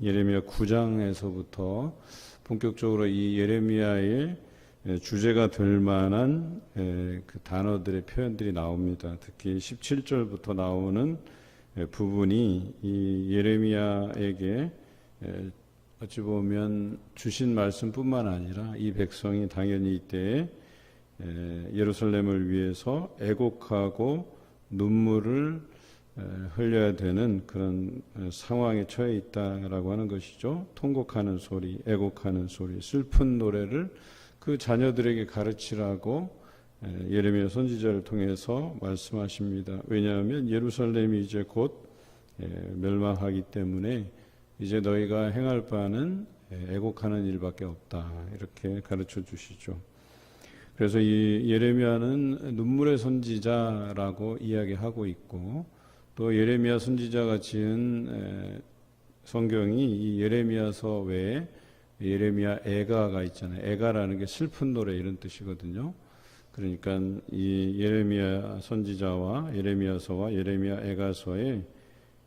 예레미야 9장에서부터 본격적으로 이 예레미야의 주제가 될 만한 그 단어들의 표현들이 나옵니다. 특히 17절부터 나오는 부분이 이 예레미야에게 어찌 보면 주신 말씀뿐만 아니라 이 백성이 당연히 이때에 예루살렘을 위해서 애곡하고 눈물을 흘려야 되는 그런 상황에 처해 있다라고 하는 것이죠. 통곡하는 소리, 애곡하는 소리, 슬픈 노래를 그 자녀들에게 가르치라고 예레미야 선지자를 통해서 말씀하십니다. 왜냐하면 예루살렘이 이제 곧 멸망하기 때문에 이제 너희가 행할 바는 애곡하는 일밖에 없다, 이렇게 가르쳐 주시죠. 그래서 이 예레미야는 눈물의 선지자라고 이야기하고 있고, 또 예레미야 선지자가 지은 성경이 이 예레미야서 외에 예레미야 애가가 있잖아요. 애가라는 게 슬픈 노래 이런 뜻이거든요. 그러니까 이 예레미야 선지자와 예레미야서와 예레미야 애가서의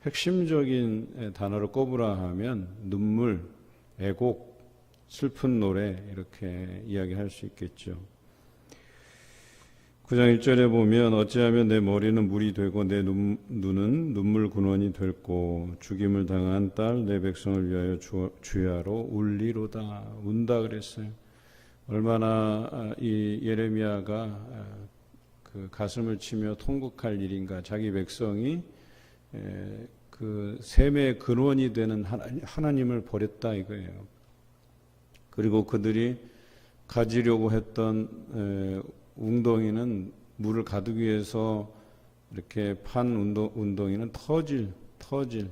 핵심적인 단어를 꼽으라 하면 눈물, 애곡, 슬픈 노래 이렇게 이야기할 수 있겠죠. 9장 1절에 보면 어찌하면 내 머리는 물이 되고 내 눈은 눈물 근원이 됐고 죽임을 당한 딸 내 백성을 위하여 주야로 울리로다. 운다 그랬어요. 얼마나 이 예레미야가 그 가슴을 치며 통곡할 일인가. 자기 백성이 그 셈의 근원이 되는 하나님을 버렸다 이거예요. 그리고 그들이 가지려고 했던 웅덩이는 물을 가두기 위해서 이렇게 판 웅덩이는 터질.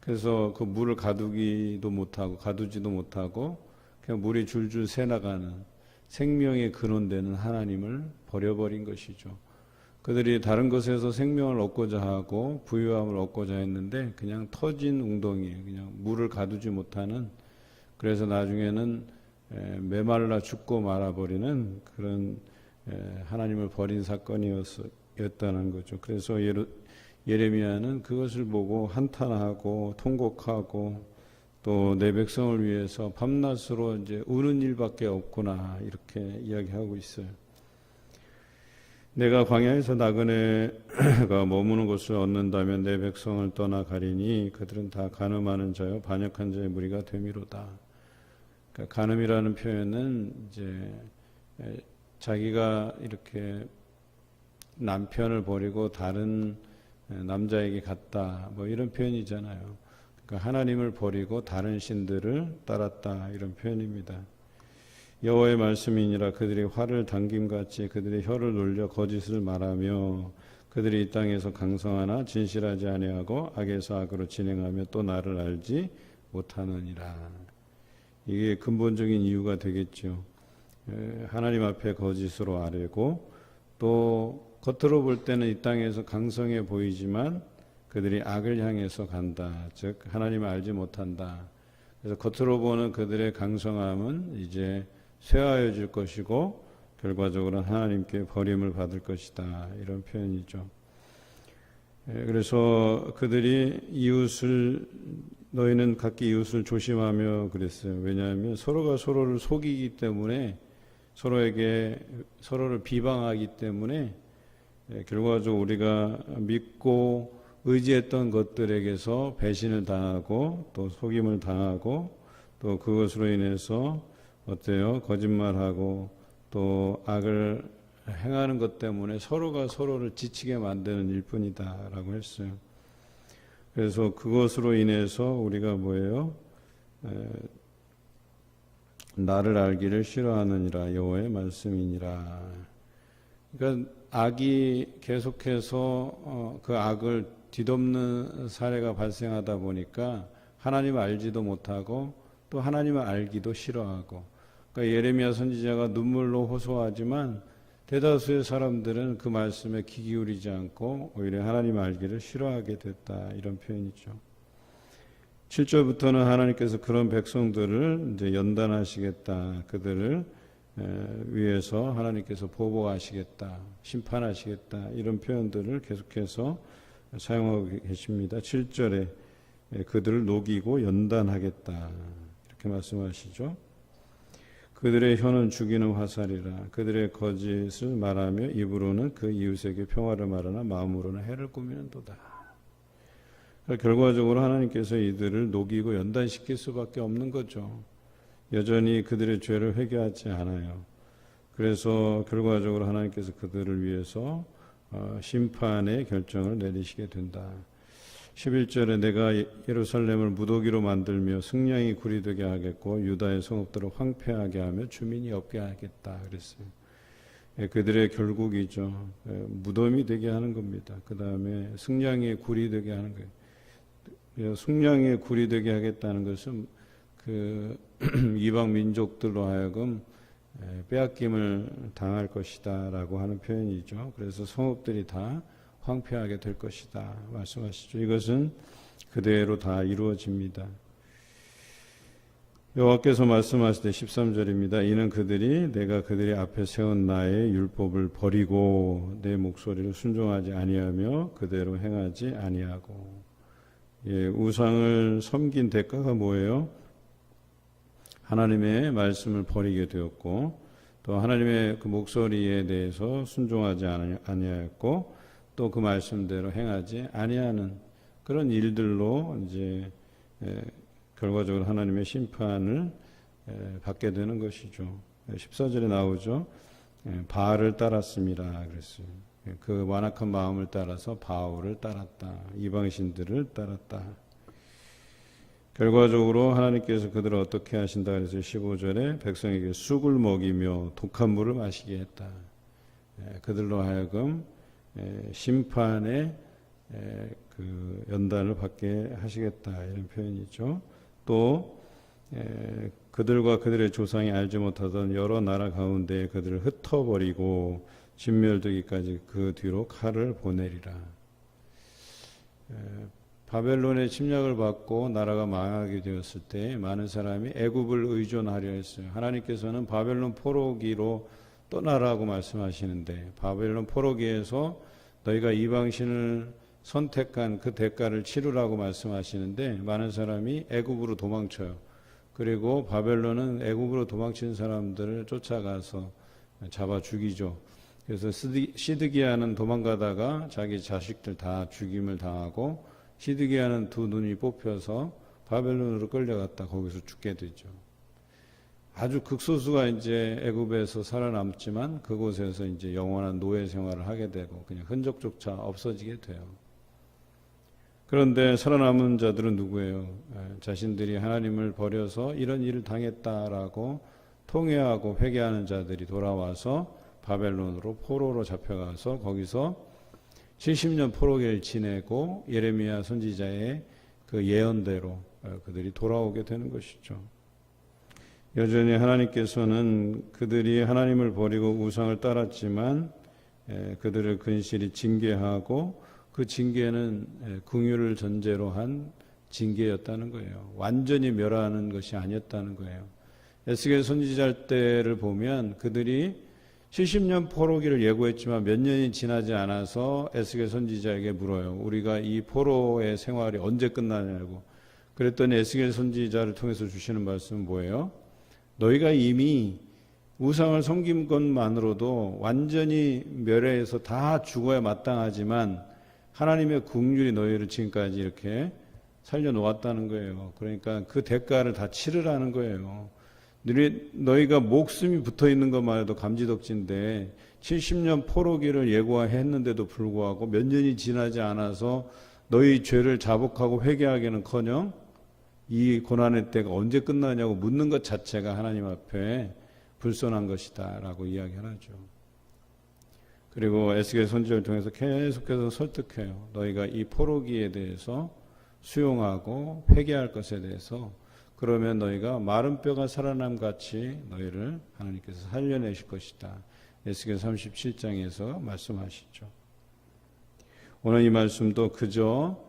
그래서 그 물을 가두지도 못하고 그냥 물이 줄줄 새나가는 생명의 근원되는 하나님을 버려버린 것이죠. 그들이 다른 것에서 생명을 얻고자 하고 부유함을 얻고자 했는데 그냥 터진 웅덩이에요. 그냥 물을 가두지 못하는, 그래서 나중에는 메말라 죽고 말아버리는 그런 하나님을 버린 사건이었다는 거죠. 그래서 예레미야는 그것을 보고 한탄하고 통곡하고 또 내 백성을 위해서 밤낮으로 이제 우는 일밖에 없구나 이렇게 이야기하고 있어요. 내가 광야에서 나그네가 머무는 곳을 얻는다면 내 백성을 떠나 가리니 그들은 다 간음하는 자요 반역한 자의 무리가 되미로다. 그러니까 간음이라는 표현은 이제 자기가 이렇게 남편을 버리고 다른 남자에게 갔다, 뭐 이런 표현이잖아요. 그러니까 하나님을 버리고 다른 신들을 따랐다, 이런 표현입니다. 여호와의 말씀이니라. 그들이 활을 당김같이 그들의 혀를 놀려 거짓을 말하며 그들이 이 땅에서 강성하나 진실하지 아니하고 악에서 악으로 진행하며 또 나를 알지 못하느니라. 이게 근본적인 이유가 되겠죠. 하나님 앞에 거짓으로 아뢰고 또 겉으로 볼 때는 이 땅에서 강성해 보이지만 그들이 악을 향해서 간다. 즉 하나님을 알지 못한다. 그래서 겉으로 보는 그들의 강성함은 이제 쇠하여질 것이고 결과적으로 하나님께 버림을 받을 것이다. 이런 표현이죠. 그래서 그들이 너희는 각기 이웃을 조심하며 그랬어요. 왜냐하면 서로가 서로를 속이기 때문에, 서로를 비방하기 때문에 결과적으로 우리가 믿고 의지했던 것들에게서 배신을 당하고 또 속임을 당하고 또 그것으로 인해서 거짓말하고 또 악을 행하는 것 때문에 서로가 서로를 지치게 만드는 일뿐이다라고 했어요. 그래서 그것으로 인해서 우리가 나를 알기를 싫어하느니라. 여호와의 말씀이니라. 그러니까 악이 계속해서 그 악을 뒤덮는 사례가 발생하다 보니까 하나님을 알지도 못하고 또 하나님을 알기도 싫어하고, 그러니까 예레미야 선지자가 눈물로 호소하지만 대다수의 사람들은 그 말씀에 귀 기울이지 않고 오히려 하나님을 알기를 싫어하게 됐다, 이런 표현이죠. 7절부터는 하나님께서 그런 백성들을 이제 연단하시겠다, 그들을 위해서 하나님께서 보복하시겠다, 심판하시겠다, 이런 표현들을 계속해서 사용하고 계십니다. 7절에 그들을 녹이고 연단하겠다. 이렇게 말씀하시죠. 그들의 혀는 죽이는 화살이라. 그들의 거짓을 말하며 입으로는 그 이웃에게 평화를 말하나 마음으로는 해를 꾸미는도다. 결과적으로 하나님께서 이들을 녹이고 연단시킬 수밖에 없는 거죠. 여전히 그들의 죄를 회개하지 않아요. 그래서 결과적으로 하나님께서 그들을 위해서 심판의 결정을 내리시게 된다. 11절에 내가 예루살렘을 무더기로 만들며 승냥이 굴이 되게 하겠고 유다의 성읍들을 황폐하게 하며 주민이 없게 하겠다 그랬어요. 그들의 결국이죠. 무덤이 되게 하는 겁니다. 그 다음에 승냥이의 굴이 되게 하는 거예요. 승냥이의 굴이 되게 하겠다는 것은 그 이방 민족들로 하여금 빼앗김을 당할 것이다 라고 하는 표현이죠. 그래서 성읍들이 다 황폐하게 될 것이다 말씀하시죠. 이것은 그대로 다 이루어집니다. 여호와께서 말씀하실 때 13절입니다. 이는 그들이 내가 그들이 앞에 세운 나의 율법을 버리고 내 목소리를 순종하지 아니하며 그대로 행하지 아니하고. 우상을 섬긴 대가가 뭐예요? 하나님의 말씀을 버리게 되었고 또 하나님의 그 목소리에 대해서 순종하지 아니하였고 또 그 말씀대로 행하지 아니하는 그런 일들로 이제 결과적으로 하나님의 심판을 받게 되는 것이죠. 14절에 나오죠. 바알을 따랐습니다. 그랬어요. 그 완악한 마음을 따라서 바울을 따랐다. 이방신들을 따랐다. 결과적으로 하나님께서 그들을 어떻게 하신다 그래서 15절에 백성에게 쑥을 먹이며 독한 물을 마시게 했다. 그들로 하여금 심판의 그 연단을 받게 하시겠다 이런 표현이죠. 또 그들과 그들의 조상이 알지 못하던 여러 나라 가운데 그들을 흩어버리고 진멸되기까지 그 뒤로 칼을 보내리라. 바벨론의 침략을 받고 나라가 망하게 되었을 때 많은 사람이 애굽을 의존하려 했어요. 하나님께서는 바벨론 포로기로 떠나라고 말씀하시는데 바벨론 포로기에서 너희가 이방신을 선택한 그 대가를 치르라고 말씀하시는데 많은 사람이 애굽으로 도망쳐요. 그리고 바벨론은 애굽으로 도망친 사람들을 쫓아가서 잡아 죽이죠. 그래서 시드기야는 도망가다가 자기 자식들 다 죽임을 당하고 시드기야는 두 눈이 뽑혀서 바벨론으로 끌려갔다 거기서 죽게 되죠. 아주 극소수가 이제 애굽에서 살아남지만 그곳에서 이제 영원한 노예 생활을 하게 되고 그냥 흔적조차 없어지게 돼요. 그런데 살아남은 자들은 누구예요? 자신들이 하나님을 버려서 이런 일을 당했다라고 통회하고 회개하는 자들이 돌아와서 바벨론으로 포로로 잡혀가서 거기서 70년 포로기를 지내고 예레미야 선지자의 그 예언대로 그들이 돌아오게 되는 것이죠. 여전히 하나님께서는 그들이 하나님을 버리고 우상을 따랐지만 그들을 근실히 징계하고 그 징계는 긍휼을 전제로 한 징계였다는 거예요. 완전히 멸하는 것이 아니었다는 거예요. 에스겔 선지자 때를 보면 그들이 70년 포로기를 예고했지만 몇 년이 지나지 않아서 에스겔 선지자에게 물어요. 우리가 이 포로의 생활이 언제 끝나냐고. 그랬더니 에스겔 선지자를 통해서 주시는 말씀은 뭐예요? 너희가 이미 우상을 섬긴 것만으로도 완전히 멸해서 다 죽어야 마땅하지만 하나님의 긍휼이 너희를 지금까지 이렇게 살려놓았다는 거예요. 그러니까 그 대가를 다 치르라는 거예요. 너희가 목숨이 붙어있는 것만 해도 감지덕진데 70년 포로기를 예고했는데도 불구하고 몇 년이 지나지 않아서 너희 죄를 자복하고 회개하기는커녕 이 고난의 때가 언제 끝나냐고 묻는 것 자체가 하나님 앞에 불손한 것이다 라고 이야기를 하죠. 그리고 에스겔 선지자를 통해서 계속해서 설득해요. 너희가 이 포로기에 대해서 수용하고 회개할 것에 대해서 그러면 너희가 마른 뼈가 살아남같이 너희를 하나님께서 살려내실 것이다. 에스겔 37장에서 말씀하시죠. 오늘 이 말씀도 그저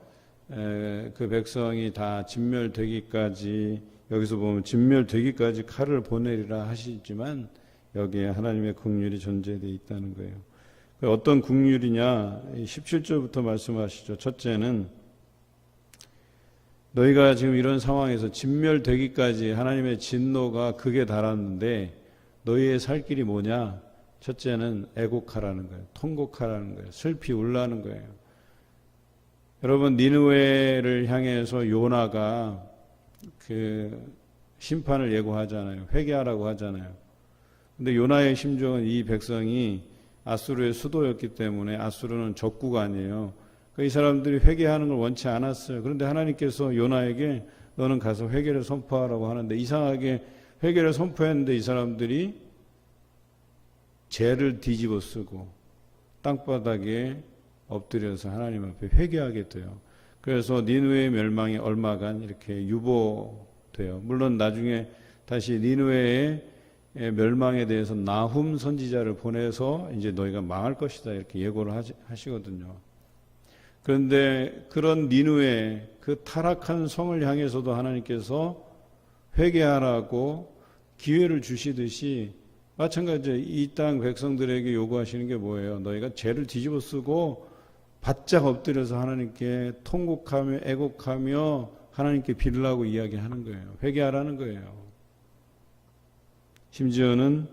그 백성이 다 진멸되기까지 여기서 보면 진멸되기까지 칼을 보내리라 하시지만 여기에 하나님의 긍휼이 존재되어 있다는 거예요. 어떤 긍휼이냐 17절부터 말씀하시죠. 첫째는 너희가 지금 이런 상황에서 진멸되기까지 하나님의 진노가 극에 달았는데 너희의 살 길이 뭐냐? 첫째는 애곡하라는 거예요. 통곡하라는 거예요. 슬피 울라는 거예요. 여러분, 니느웨를 향해서 요나가 그 심판을 예고하잖아요. 회개하라고 하잖아요. 근데 요나의 심정은 이 백성이 아수르의 수도였기 때문에, 아수르는 적국 아니에요. 이 사람들이 회개하는 걸 원치 않았어요. 그런데 하나님께서 요나에게 너는 가서 회개를 선포하라고 하는데, 이상하게 회개를 선포했는데 이 사람들이 죄를 뒤집어 쓰고 땅바닥에 엎드려서 하나님 앞에 회개하게 돼요. 그래서 니느웨의 멸망이 얼마간 이렇게 유보돼요. 물론 나중에 다시 니느웨의 멸망에 대해서 나훔 선지자를 보내서 이제 너희가 망할 것이다 이렇게 예고를 하시거든요. 그런데 그런 니느웨, 그 타락한 성을 향해서도 하나님께서 회개하라고 기회를 주시듯이 마찬가지로 이 땅 백성들에게 요구하시는 게 뭐예요? 너희가 죄를 뒤집어 쓰고 바짝 엎드려서 하나님께 통곡하며 애곡하며 하나님께 빌라고 이야기하는 거예요. 회개하라는 거예요. 심지어는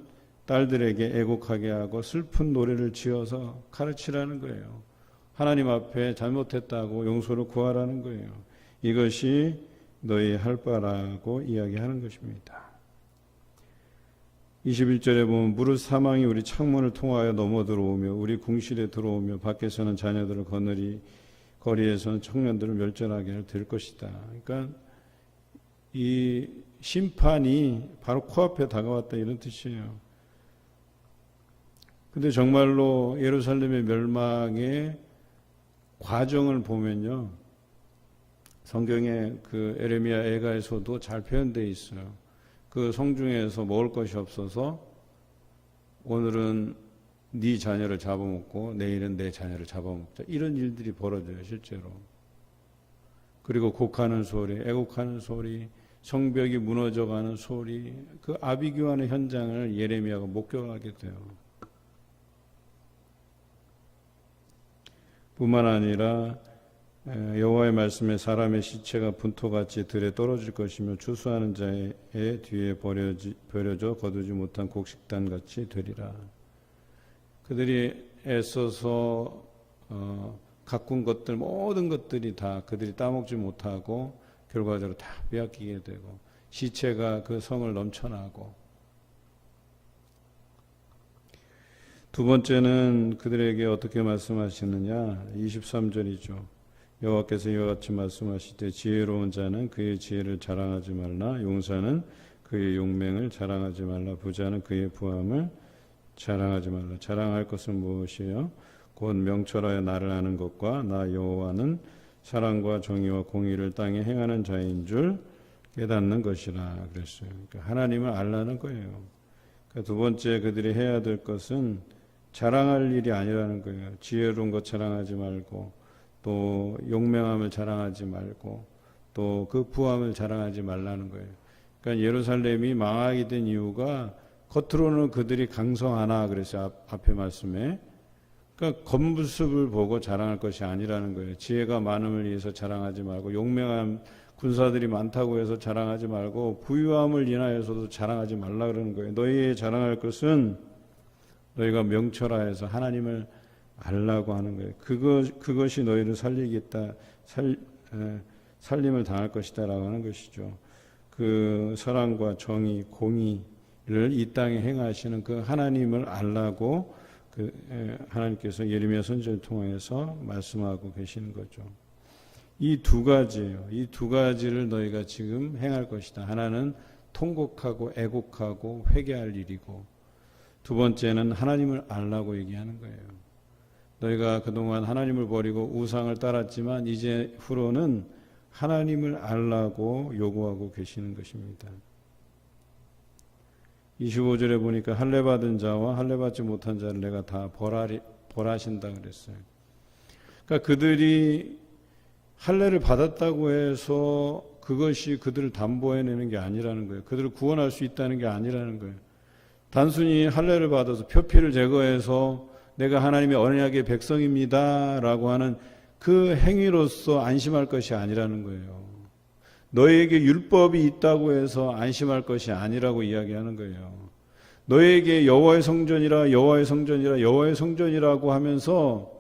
딸들에게 애곡하게 하고 슬픈 노래를 지어서 가르치라는 거예요. 하나님 앞에 잘못했다고 용서를 구하라는 거예요. 이것이 너희 할 바라고 이야기하는 것입니다. 21절에 보면 무릇 사망이 우리 창문을 통하여 넘어 들어오며 우리 궁실에 들어오며 밖에서는 자녀들을 거느리 거리에서는 청년들을 멸절하게 될 것이다. 그러니까 이 심판이 바로 코앞에 다가왔다 이런 뜻이에요. 근데 정말로 예루살렘의 멸망의 과정을 보면요, 성경의 그 에레미야 애가에서도 잘 표현되어 있어요. 그 성중에서 먹을 것이 없어서 오늘은 네 자녀를 잡아먹고 내일은 내 자녀를 잡아먹자, 이런 일들이 벌어져요 실제로. 그리고 곡하는 소리, 애곡하는 소리, 성벽이 무너져가는 소리, 그 아비규환의 현장을 예레미야가 목격하게 돼요. 뿐만 아니라 여호와의 말씀에 사람의 시체가 분토같이 들에 떨어질 것이며 추수하는 자의 뒤에 버려져 거두지 못한 곡식단같이 되리라. 그들이 애써서 가꾼 것들, 모든 것들이 다 그들이 따먹지 못하고 결과적으로 다 빼앗기게 되고 시체가 그 성을 넘쳐나고, 두 번째는 그들에게 어떻게 말씀하시느냐, 23절이죠. 여호와께서 이와 같이 말씀하시되 지혜로운 자는 그의 지혜를 자랑하지 말라, 용사는 그의 용맹을 자랑하지 말라, 부자는 그의 부함을 자랑하지 말라. 자랑할 것은 무엇이에요? 곧 명철하여 나를 아는 것과 나 여호와는 사랑과 정의와 공의를 땅에 행하는 자인 줄 깨닫는 것이라 그랬어요. 그러니까 하나님을 알라는 거예요. 그러니까 두 번째 그들이 해야 될 것은 자랑할 일이 아니라는 거예요. 지혜로운 것 자랑하지 말고, 또 용맹함을 자랑하지 말고, 또 그 부함을 자랑하지 말라는 거예요. 그러니까 예루살렘이 망하게 된 이유가 겉으로는 그들이 강성하나 그래서 앞에 말씀에, 그러니까 겉모습을 보고 자랑할 것이 아니라는 거예요. 지혜가 많음을 위해서 자랑하지 말고, 용맹한 군사들이 많다고 해서 자랑하지 말고, 부유함을 인하여서도 자랑하지 말라 그러는 거예요. 너희의 자랑할 것은 너희가 명철하여서 하나님을 알라고 하는 거예요. 그것이 너희를 살리겠다, 살림을 당할 것이다라고 하는 것이죠. 그 사랑과 정의, 공의를 이 땅에 행하시는 그 하나님을 알라고 하나님께서 예레미야 선지자를 통해서 말씀하고 계시는 거죠. 이 두 가지예요. 이 두 가지를 너희가 지금 행할 것이다. 하나는 통곡하고 애곡하고 회개할 일이고, 두 번째는 하나님을 알라고 얘기하는 거예요. 너희가 그동안 하나님을 버리고 우상을 따랐지만 이제 후로는 하나님을 알라고 요구하고 계시는 것입니다. 25절에 보니까 할례 받은 자와 할례 받지 못한 자를 내가 다 벌하신다 그랬어요. 그러니까 그들이 할례를 받았다고 해서 그것이 그들을 담보해내는 게 아니라는 거예요. 그들을 구원할 수 있다는 게 아니라는 거예요. 단순히 할례를 받아서 표피를 제거해서 내가 하나님의 언약의 백성입니다 라고 하는 그 행위로서 안심할 것이 아니라는 거예요. 너에게 율법이 있다고 해서 안심할 것이 아니라고 이야기하는 거예요. 너에게 여호와의 성전이라 여호와의 성전이라 여호와의 성전이라고 하면서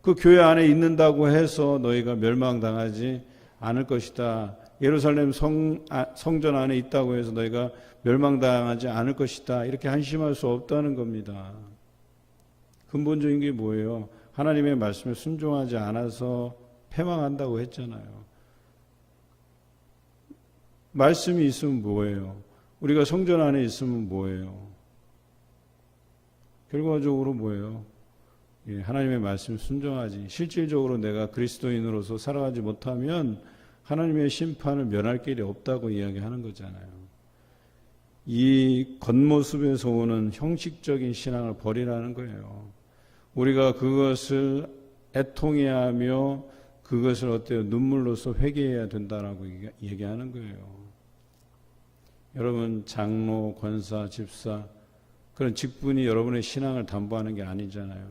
그 교회 안에 있는다고 해서 너희가 멸망당하지 않을 것이다. 예루살렘 성전 안에 있다고 해서 너희가 멸망당하지 않을 것이다. 이렇게 안심할 수 없다는 겁니다. 근본적인 게 뭐예요? 하나님의 말씀에 순종하지 않아서 패망한다고 했잖아요. 말씀이 있으면 뭐예요? 우리가 성전 안에 있으면 뭐예요? 결과적으로 뭐예요? 하나님의 말씀 순종하지. 실질적으로 내가 그리스도인으로서 살아가지 못하면 하나님의 심판을 면할 길이 없다고 이야기하는 거잖아요. 이 겉모습에서 오는 형식적인 신앙을 버리라는 거예요. 우리가 그것을 애통해야 하며 그것을 어때요? 눈물로서 회개해야 된다라고 얘기하는 거예요. 여러분, 장로, 권사, 집사, 그런 직분이 여러분의 신앙을 담보하는 게 아니잖아요.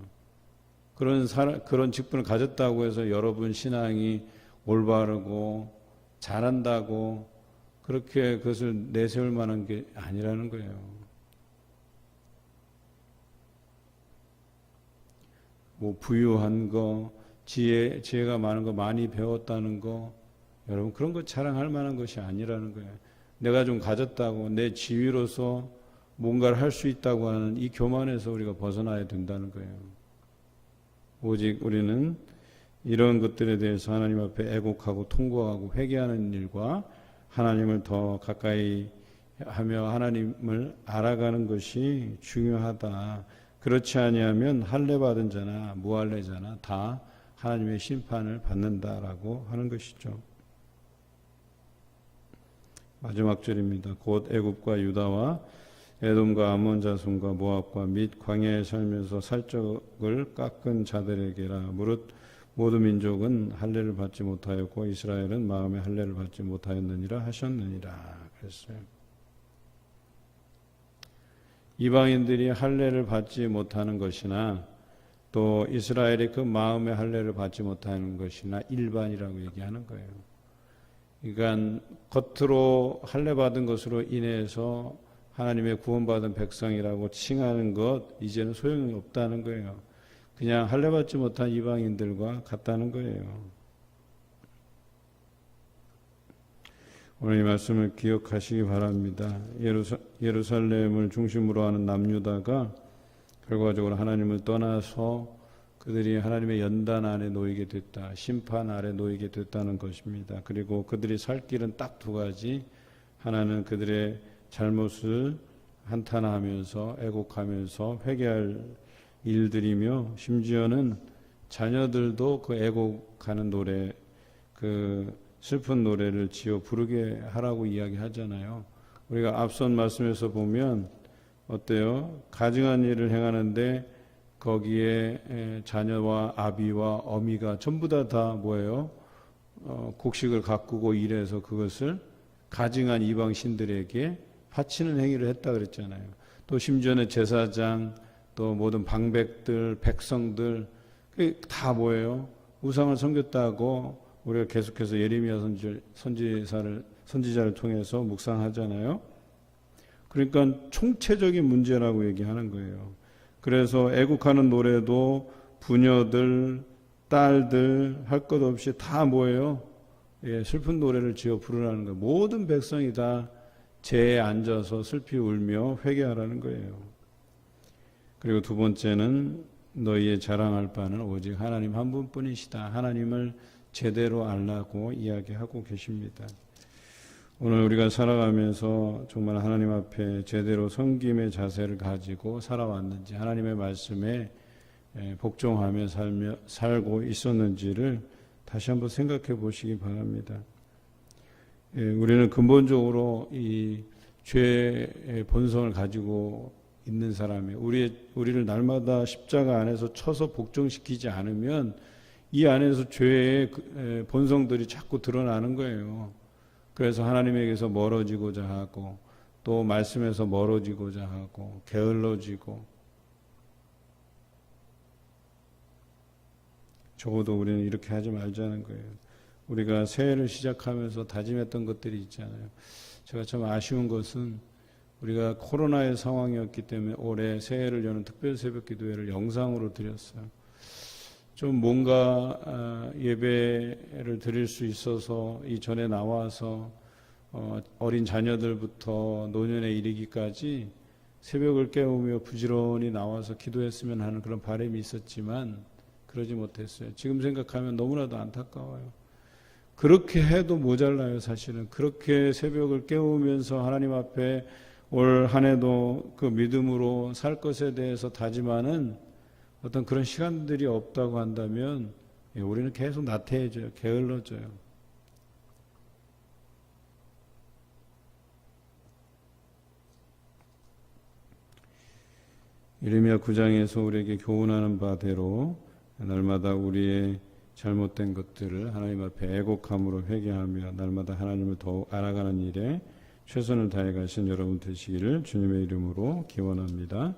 그런 직분을 가졌다고 해서 여러분 신앙이 올바르고 잘한다고 그렇게 그것을 내세울 만한 게 아니라는 거예요. 뭐 부유한 거, 지혜가 많은 거, 많이 배웠다는 거, 여러분 그런 거 자랑할 만한 것이 아니라는 거예요. 내가 좀 가졌다고 내 지위로서 뭔가를 할 수 있다고 하는 이 교만에서 우리가 벗어나야 된다는 거예요. 오직 우리는 이런 것들에 대해서 하나님 앞에 애곡하고 통곡하고 회개하는 일과 하나님을 더 가까이 하며 하나님을 알아가는 것이 중요하다. 그렇지 아니하면 할례 받은 자나 무할례자나 다 하나님의 심판을 받는다라고 하는 것이죠. 마지막 절입니다. 곧 애굽과 유다와 에돔과 아몬 자손과 모압과 및 광야에 살면서 살적을 깎은 자들에게라. 무릇 모든 민족은 할례를 받지 못하였고 이스라엘은 마음에 할례를 받지 못하였느니라 하셨느니라. 그랬어요. 이방인들이 할례를 받지 못하는 것이나 또 이스라엘이 그 마음의 할례를 받지 못하는 것이나 일반이라고 얘기하는 거예요. 그러니까 겉으로 할례 받은 것으로 인해서 하나님의 구원받은 백성이라고 칭하는 것 이제는 소용이 없다는 거예요. 그냥 할례 받지 못한 이방인들과 같다는 거예요. 오늘 이 말씀을 기억하시기 바랍니다. 예루살렘을 중심으로 하는 남유다가 결과적으로 하나님을 떠나서 그들이 하나님의 연단 안에 놓이게 됐다. 심판 아래 놓이게 됐다는 것입니다. 그리고 그들이 살 길은 딱 두 가지. 하나는 그들의 잘못을 한탄하면서 애곡하면서 회개할 일들이며 심지어는 자녀들도 그 애곡하는 노래, 그 슬픈 노래를 지어 부르게 하라고 이야기하잖아요. 우리가 앞선 말씀에서 보면 어때요? 가증한 일을 행하는데 거기에 자녀와 아비와 어미가 전부 다 뭐예요? 곡식을 가꾸고 일해서 그것을 가증한 이방 신들에게 바치는 행위를 했다 그랬잖아요. 또 심지어는 제사장, 또 모든 방백들, 백성들 다 뭐예요? 우상을 섬겼다고 우리가 계속해서 예레미야 선지자를 통해서 묵상하잖아요. 그러니까 총체적인 문제라고 얘기하는 거예요. 그래서 애국하는 노래도 부녀들, 딸들 할 것 없이 다 뭐예요? 슬픈 노래를 지어 부르라는 거예요. 모든 백성이 다 재에 앉아서 슬피 울며 회개하라는 거예요. 그리고 두 번째는 너희의 자랑할 바는 오직 하나님 한 분뿐이시다. 하나님을 제대로 알라고 이야기하고 계십니다. 오늘 우리가 살아가면서 정말 하나님 앞에 제대로 섬김의 자세를 가지고 살아왔는지, 하나님의 말씀에 복종하며 살고 있었는지를 다시 한번 생각해 보시기 바랍니다. 우리는 근본적으로 이 죄의 본성을 가지고 있는 사람이 우리를 날마다 십자가 안에서 쳐서 복종시키지 않으면 이 안에서 죄의 본성들이 자꾸 드러나는 거예요. 그래서 하나님에게서 멀어지고자 하고 또 말씀에서 멀어지고자 하고 게을러지고, 적어도 우리는 이렇게 하지 말자는 거예요. 우리가 새해를 시작하면서 다짐했던 것들이 있잖아요. 제가 참 아쉬운 것은 우리가 코로나의 상황이었기 때문에 올해 새해를 여는 특별 새벽 기도회를 영상으로 드렸어요. 좀 뭔가 예배를 드릴 수 있어서 이전에 나와서 어린 자녀들부터 노년에 이르기까지 새벽을 깨우며 부지런히 나와서 기도했으면 하는 그런 바람이 있었지만 그러지 못했어요. 지금 생각하면 너무나도 안타까워요. 그렇게 해도 모자라요. 사실은 그렇게 새벽을 깨우면서 하나님 앞에 올 한 해도 그 믿음으로 살 것에 대해서 다짐하는 어떤 그런 시간들이 없다고 한다면 우리는 계속 나태해져요. 게을러져요. 예레미야 9장에서 우리에게 교훈하는 바대로 날마다 우리의 잘못된 것들을 하나님 앞에 애곡함으로 회개하며 날마다 하나님을 더욱 알아가는 일에 최선을 다해 가신 여러분 되시기를 주님의 이름으로 기원합니다.